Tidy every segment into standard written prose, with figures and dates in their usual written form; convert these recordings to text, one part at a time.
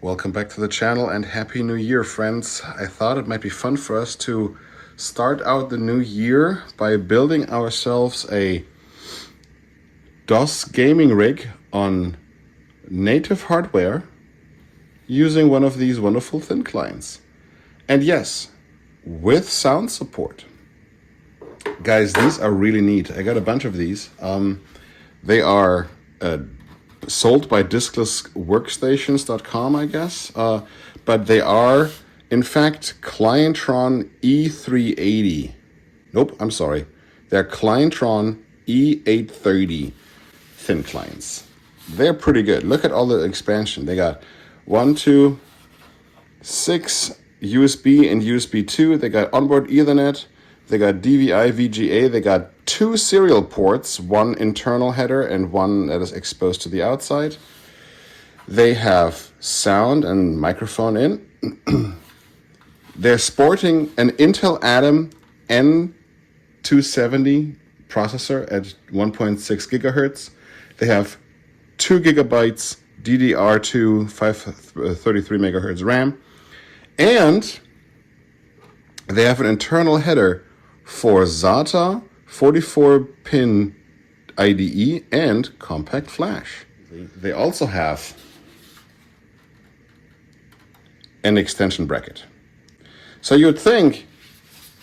Welcome back to the channel and Happy New Year, friends. I thought it might be fun for us to start out the new year by building ourselves a DOS gaming rig on native hardware using one of these wonderful thin clients. And yes, with sound support. Guys, these are really neat. I got a bunch of these. They are sold by disklessworkstations.com, I guess. But they are, in fact, Clientron E380. Nope, I'm sorry. They're Clientron E830 thin clients. They're pretty good. Look at all the expansion. They got 1, 2, 6 USB and USB 2. They got onboard Ethernet. They got DVI, VGA. They got 2 serial ports, one internal header and one that is exposed to the outside. They have sound and microphone in. They're sporting an Intel Atom N270 processor at 1.6 gigahertz. They have 2 gigabytes DDR2 533 megahertz RAM. And they have an internal header for SATA, 44-pin IDE, and Compact Flash. They also have an extension bracket. So you would think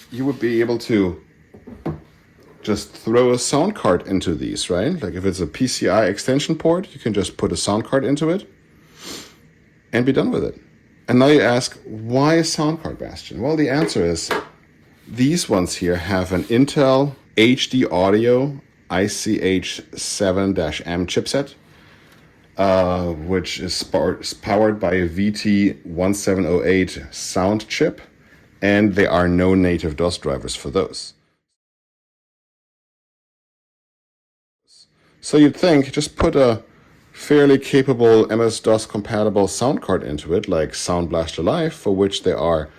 you would be able to just throw a sound card into these, right? Like if it's a PCI extension port, you can just put a sound card into it and be done with it. And now you ask, why a sound card, Bastian? Well, the answer is these ones here have an Intel HD Audio ICH7-M chipset, which is powered by a VT1708 sound chip, and there are no native DOS drivers for those. So you'd think, just put a fairly capable MS-DOS compatible sound card into it, like Sound Blaster Live, for which there are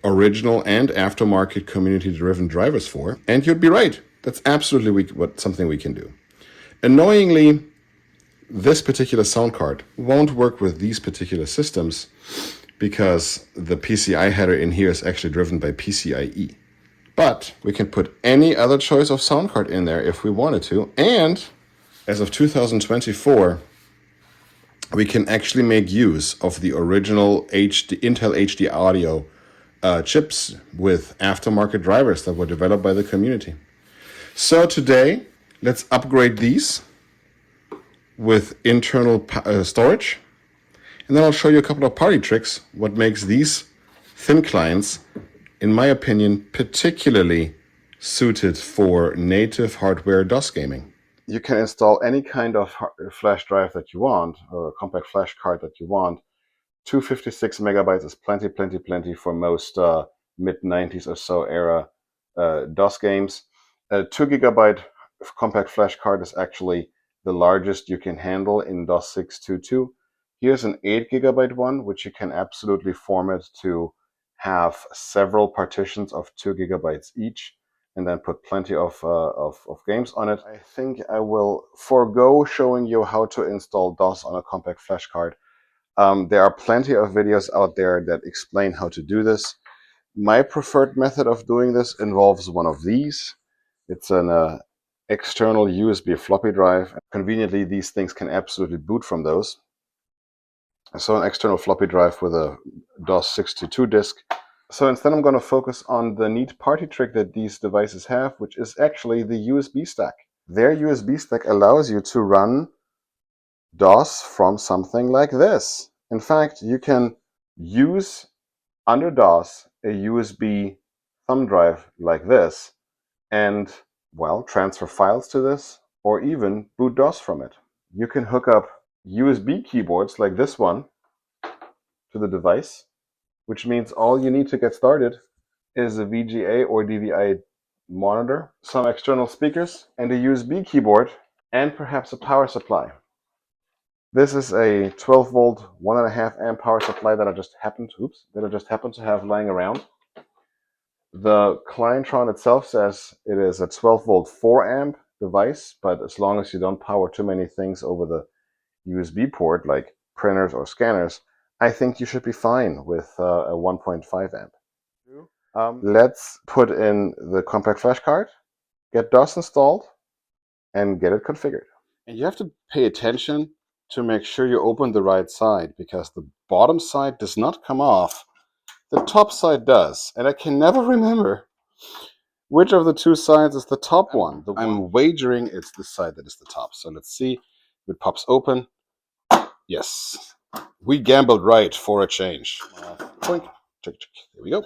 original and aftermarket community-driven drivers for, and you'd be right. That's absolutely something we can do. Annoyingly, this particular sound card won't work with these particular systems because the PCI header in here is actually driven by PCIe. But we can put any other choice of sound card in there if we wanted to, and as of 2024, we can actually make use of the original Intel HD Audio chips with aftermarket drivers that were developed by the community. So today, let's upgrade these with internal storage. And then I'll show you a couple of party tricks, what makes these thin clients, in my opinion, particularly suited for native hardware DOS gaming. You can install any kind of flash drive that you want, or a compact flash card that you want. 256 megabytes is plenty for most mid-90s or so era DOS games. A 2 gigabyte compact flash card is actually the largest you can handle in DOS 622. Here's an 8 gigabyte one, which you can absolutely format to have several partitions of 2 gigabytes each, and then put plenty of games on it. I think I will forego showing you how to install DOS on a compact flash card. There are plenty of videos out there that explain how to do this. My preferred method of doing this involves one of these. It's an external USB floppy drive. Conveniently, these things can absolutely boot from those. So an external floppy drive with a DOS 622 disk. So instead I'm going to focus on the neat party trick that these devices have, which is actually the USB stack. Their USB stack allows you to run DOS from something like this. In fact, you can use under DOS a USB thumb drive like this and, well, transfer files to this or even boot DOS from it. You can hook up USB keyboards like this one to the device, which means all you need to get started is a VGA or DVI monitor, some external speakers, and a USB keyboard, and perhaps a power supply. This is a 12 volt, 1.5 amp power supply that I just happened to have lying around. The Clientron itself says it is a 12 volt 4 amp device, but as long as you don't power too many things over the USB port, like printers or scanners, I think you should be fine with a 1.5 amp. Let's put in the compact flash card, get DOS installed, and get it configured. And you have to pay attention to make sure you open the right side, because the bottom side does not come off. The top side does, and I can never remember which of the two sides is the top one. I'm wagering it's this side that is the top. So let's see. If it pops open. Yes. We gambled right for a change. There we go.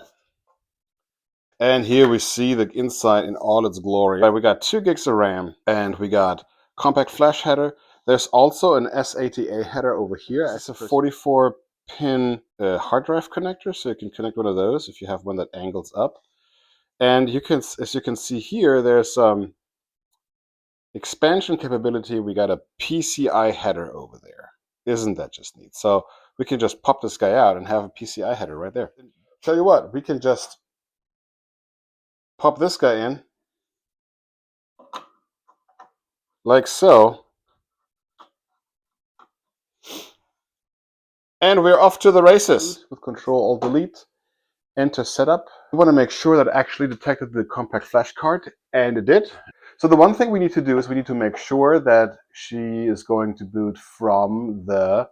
And here we see the inside in all its glory. We got 2 gigs of RAM, and we got compact flash header. There's also an SATA header over here. It's a 44-pin hard drive connector, so you can connect one of those if you have one that angles up. And you can, as you can see here, there's expansion capability. We got a PCI header over there. Isn't that just neat? So we can just pop this guy out and have a PCI header right there. Tell you what, we can just pop this guy in like so, and we're off to the races. With Control-Alt-Delete, enter setup. We want to make sure that it actually detected the compact flash card, and it did. So the one thing we need to do is we need to make sure that she is going to boot from the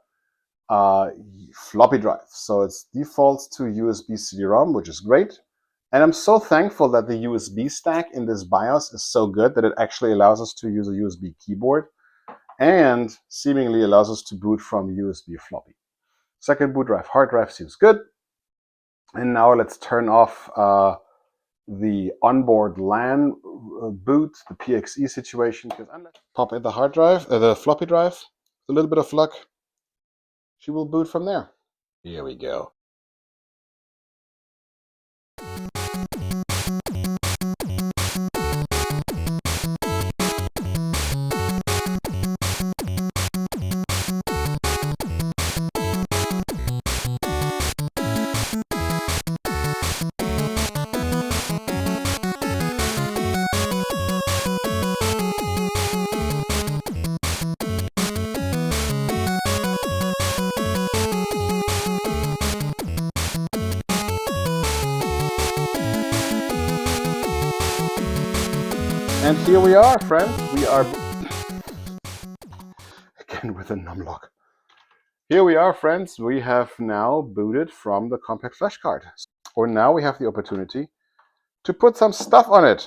floppy drive. So it defaults to USB CD-ROM, which is great. And I'm so thankful that the USB stack in this BIOS is so good that it actually allows us to use a USB keyboard and seemingly allows us to boot from USB floppy. Second boot drive, hard drive seems good. And now let's turn off the onboard LAN boot, the PXE situation. Pop in the hard drive, the floppy drive. With a little bit of luck, she will boot from there. Here we go. And here we are, friends. We are again with a numlock. Here we are, friends. We have now booted from the compact flash card. Or now we have the opportunity to put some stuff on it.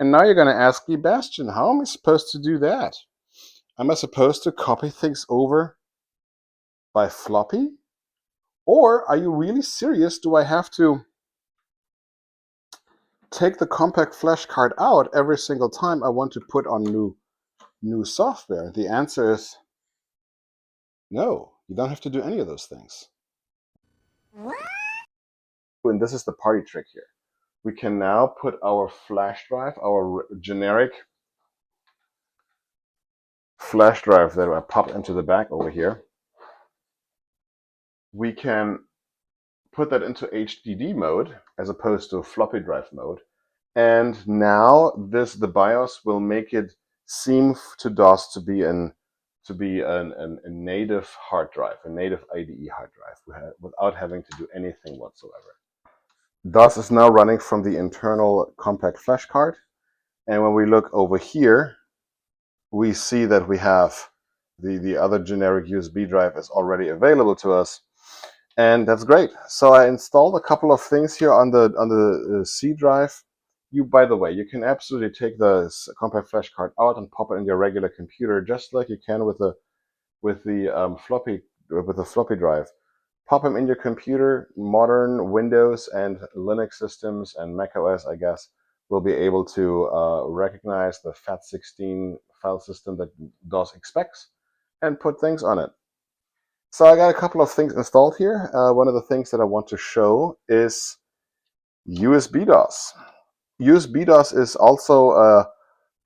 And now you're going to ask me, Bastian, how am I supposed to do that? Am I supposed to copy things over by floppy? Or are you really serious? Do I have to take the compact flash card out every single time I want to put on new software? The answer is no. You don't have to do any of those things. And this is the party trick here. We can now put our flash drive, our generic flash drive that I pop into the back over here. We can put that into HDD mode as opposed to floppy drive mode. And now the BIOS will make it seem to DOS to be a native hard drive, a native IDE hard drive, without having to do anything whatsoever. DOS is now running from the internal compact flash card. And when we look over here, we see that we have the other generic USB drive is already available to us. And that's great. So I installed a couple of things here on the C drive. By the way, you can absolutely take the compact flash card out and pop it in your regular computer, just like you can with the floppy drive. Pop them in your computer. Modern Windows and Linux systems and Mac OS, I guess, will be able to recognize the FAT16 file system that DOS expects and put things on it. So I got a couple of things installed here. One of the things that I want to show is USB DOS. USB DOS is also a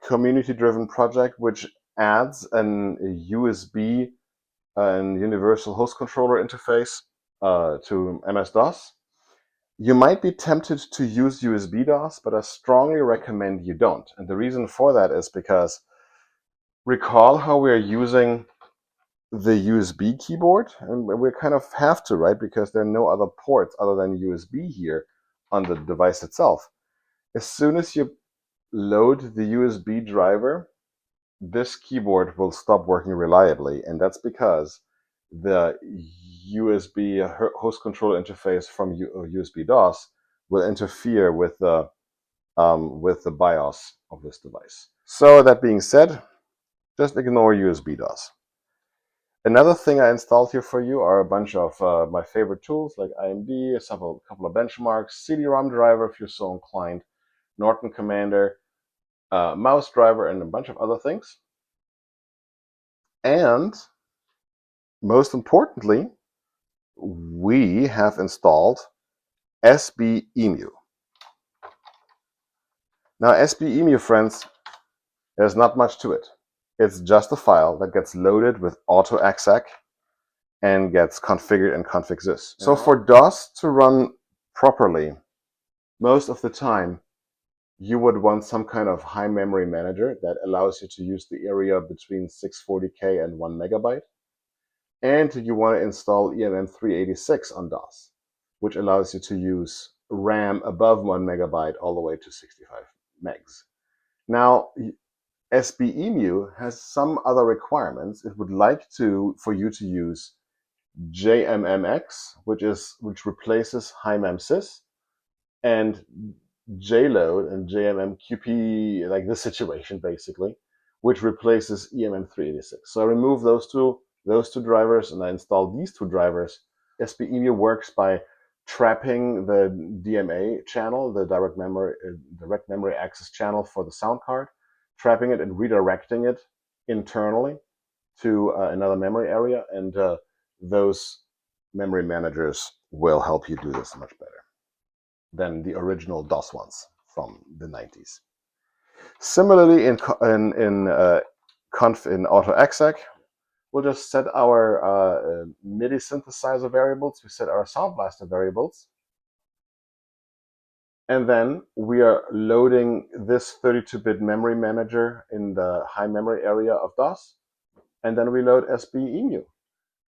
community-driven project which adds a USB and universal host controller interface to MS-DOS. You might be tempted to use USB DOS, but I strongly recommend you don't. And the reason for that is because recall how we're using the USB keyboard, and we kind of have to, right? Because there are no other ports other than USB here on the device itself. As soon as you load the USB driver, this keyboard will stop working reliably, and that's because the USB host control interface from USB DOS will interfere with the BIOS of this device. So that being said, just ignore USB DOS. Another thing I installed here for you are a bunch of my favorite tools like IMD, a couple of benchmarks, CD-ROM driver if you're so inclined, Norton Commander, mouse driver, and a bunch of other things. And most importantly, we have installed SBEMU. Now, SBEMU, friends, there's not much to it. It's just a file that gets loaded with autoexec and gets configured in configsys. So for DOS to run properly, most of the time, you would want some kind of high memory manager that allows you to use the area between 640K and 1 megabyte. And you want to install EMM386 on DOS, which allows you to use RAM above 1 megabyte all the way to 65 megs. Now, SBEMU has some other requirements. It would like for you to use JMMX, which replaces HiMemSys, and JLoad and JMMQP, like this situation basically, which replaces EMM386. So I remove those two drivers and I install these two drivers. SBEMU works by trapping the DMA channel, the direct memory access channel for the sound card, trapping it and redirecting it internally to another memory area, and those memory managers will help you do this much better than the original DOS ones from the 90s. Similarly, in autoexec, we'll just set our MIDI synthesizer variables. We set our Sound Blaster variables. And then we are loading this 32-bit memory manager in the high memory area of DOS. And then we load SBEMU.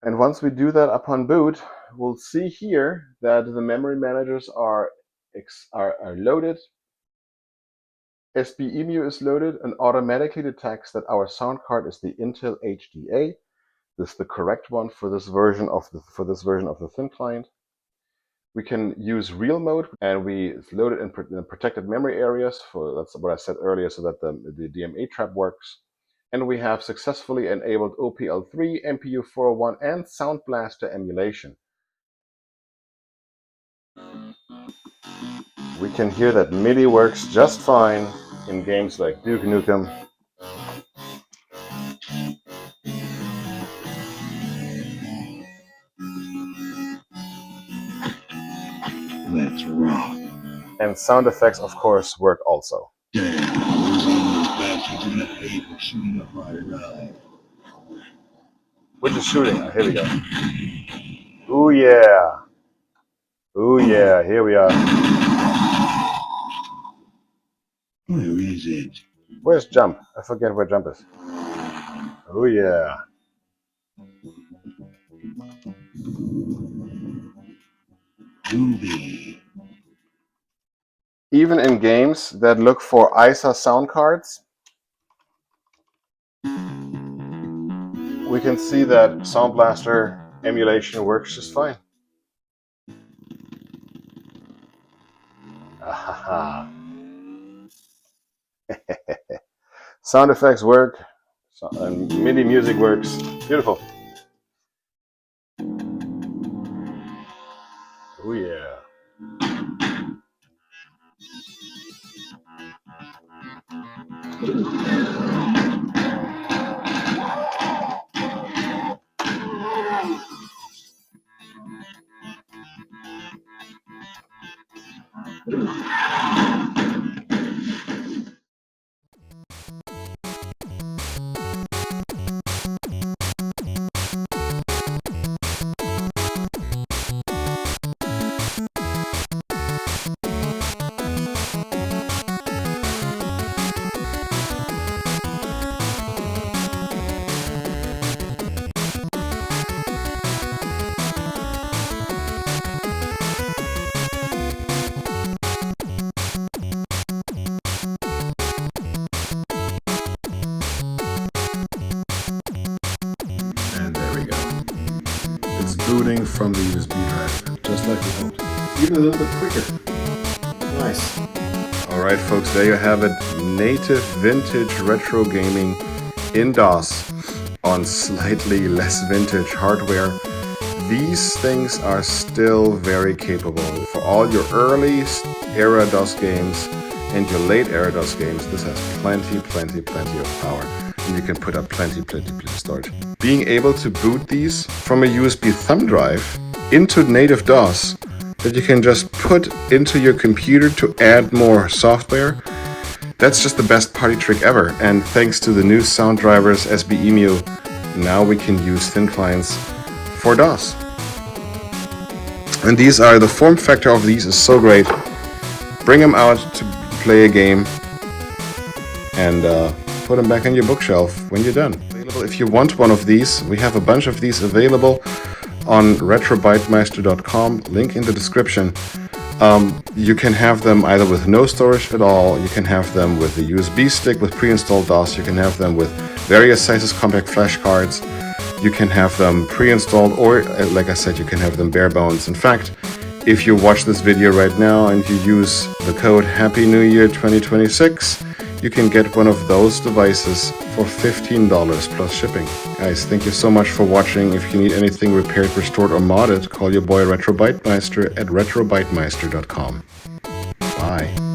And once we do that upon boot, we'll see here that the memory managers are loaded. SBEMU is loaded and automatically detects that our sound card is the Intel HDA. This is the correct one for this version of the thin client. We can use real mode, and we load it in protected memory areas. That's what I said earlier, so that the DMA trap works. And we have successfully enabled OPL3, MPU 401, and Sound Blaster emulation. We can hear that MIDI works just fine in games like Duke Nukem. Let's rock. And sound effects, of course, work also. Damn, which is shooting? Here we go. Ooh yeah. Ooh yeah, here we are. Where is it? Where's jump? I forget where jump is. Oh yeah. Even in games that look for ISA sound cards, we can see that Sound Blaster emulation works just fine. Sound effects work, and MIDI music works. Beautiful. Oh yeah. booting from the USB drive, just like we hoped. Even a little bit quicker. Nice. Alright folks, there you have it. Native vintage retro gaming in DOS on slightly less vintage hardware. These things are still very capable. For all your early era DOS games and your late era DOS games, this has plenty of power. And you can put up plenty of storage. Being able to boot these from a USB thumb drive into native DOS that you can just put into your computer to add more software, that's just the best party trick ever. And thanks to the new sound drivers SBEMU, now we can use thin clients for DOS. And these are, the form factor of these is so great. Bring them out to play a game and put them back on your bookshelf when you're done. If you want one of these, we have a bunch of these available on retrobytemeister.com, link in the description. You can have them either with no storage at all, you can have them with a USB stick with pre-installed DOS, you can have them with various sizes compact flash cards, you can have them pre-installed, or like I said, you can have them bare bones. In fact, if you watch this video right now and you use the code Happy New Year 2026, you can get one of those devices for $15 plus shipping. Guys, thank you so much for watching. If you need anything repaired, restored, or modded, call your boy Retro Bytemeister at retrobytemeister.com. Bye.